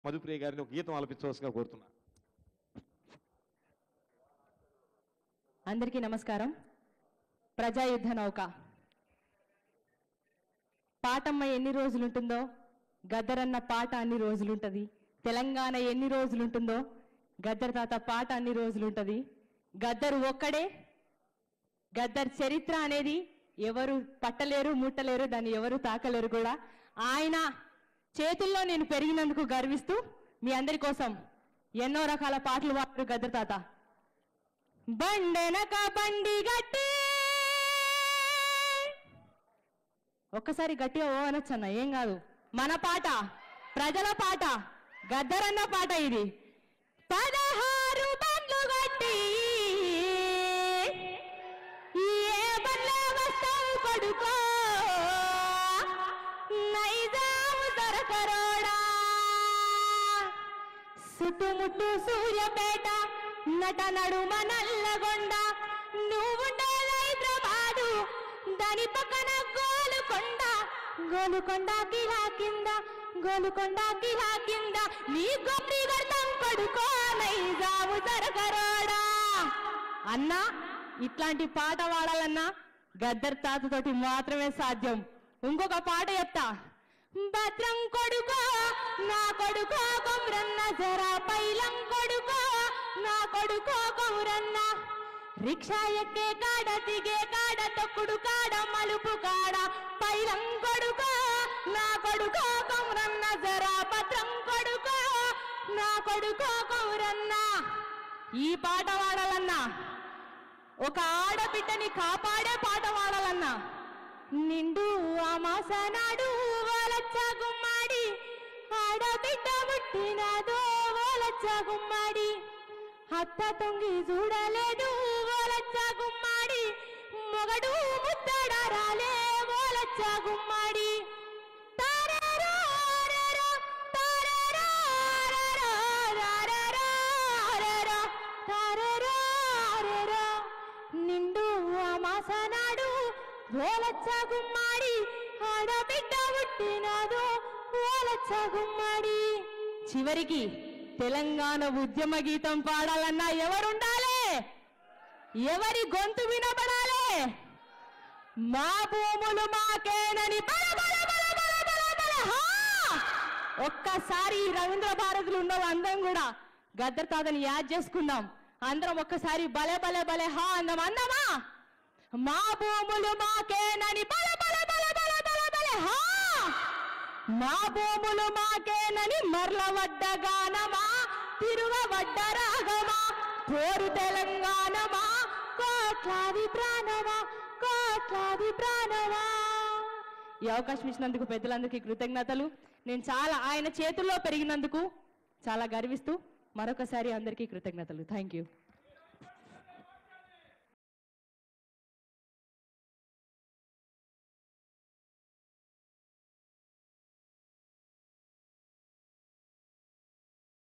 మధుప్రియ గారిని ఒక గీతం ఆలపించవలసిగా కోరుతున్నా. అందరికీ నమస్కారం. ప్రజాయుద్ధ నౌక పాటమ్మ ఎన్ని రోజులుంటుందో గద్దరన్న పాట అన్ని రోజులుంటది. తెలంగాణ ఎన్ని రోజులుంటుందో గద్దర్ తాత పాట అన్ని రోజులుంటది. గద్దరు ఒక్కడే. గద్దర్ చరిత్ర అనేది ఎవరు పట్టలేరు, ముట్టలేరు, దాన్ని ఎవరు తాకలేరు కూడా. ఆయన చేతుల్లో నేను పెరిగినందుకు గర్విస్తూ మీ అందరి కోసం ఎన్నో రకాల పాటలు పాడారు గద్దర్ తాత. బండెనక బండి గట్టి, ఒక్కసారి గట్టిగా ఓ అనొచ్చన్న, ఏం కాదు, మన పాట, ప్రజల పాట, గద్దరన్న పాట ఇది. 16 బండ్లు గట్టి ఏ బండ్లే వస్తావు కొడుకో, నైజాము దొరకరోడా, చుట్టుముట్టు సూర్యపేట, నట నడుమ నల్లగొండ, నువ్వుండేది హైదరాబాదు, దాని పక్కన గోలుకొండ, గోలుకొండ కిలా కింద, గోలుకొండ కిలా కింద, నీ గొప్పి గర్తం కొడుకో, నైజాము దొరకరోడా. అన్నా, ఇట్లాంటి పాట పాడాలన్నా గద్దర్ తాతతోటి మాత్రమే సాధ్యం. ఇంకొక పాట చెప్తా. భద్రం కొడుకో నా కొడుకో కొమరన్న, జరా పైలం కొడుకో నా కొడుకో కొమరన్న, రిక్షా ఎక్కే కాడ, దిగే కాడ, తొక్కుడు కాడ, మలుపు కాడ, పైలం కొడుకో నా కొడుకో కొమరన్న, జరా భద్రం కొడుకో నా కొడుకో కొమరన్న. ఈ పాట పాడాలన్నా, ఒక ఆడబిడ్డని కాపాడే పాట పాడాలన్నా, నిండు అమాస నాడు ఓలచ్చ గుమ్మాడి, ఆడబిడ్డ ముట్టినదో ఓలచ్చ గుమ్మాడి, అత్త తొంగి చూడలేదు ఓలచ్చ గుమ్మాడి, మొగడు ముద్దడారాలే ఓలచ్చ గుమ్మాడి. నిండు అమాస నాడు ఓలచ్చ గుమ్మాడి, ఆడబిడ్డ పుట్టినదో ఓలచ్చ గుమ్మాడి. చివరికి తెలంగాణ ఉద్యమ గీతం పాడాలన్నా ఎవరుండాలి? ఎవరి గొంతు వినపడాలి? మా భూములు మాకేనని బల బల బల బల బల బల హా! ఒక్కసారి రవీంద్ర భారతులు ఉన్న అందరం కూడా గద్దర్ తాతని యాద్ చేసుకుందాం. అందరం ఒక్కసారి బలే బలే బలే హా అందం అందమా? మా భూములు మాకేనని బల బల బల బల బల బల హా! మా భూములు మాకేనని మర్ల వడ్డ గానమా, తిరుగవడ్డ రాగమా, పోరు తెలంగాణమా, కోట్లాది ప్రాణమా, కోట్లాది ప్రాణమా. ఈ అవకాశం ఇచ్చినందుకు పెద్దలందరికీ కృతజ్ఞతలు. నేను చాలా ఆయన చేతుల్లో పెరిగినందుకు చాలా గర్విస్తూ మరొకసారి అందరికీ కృతజ్ఞతలు. Thank you.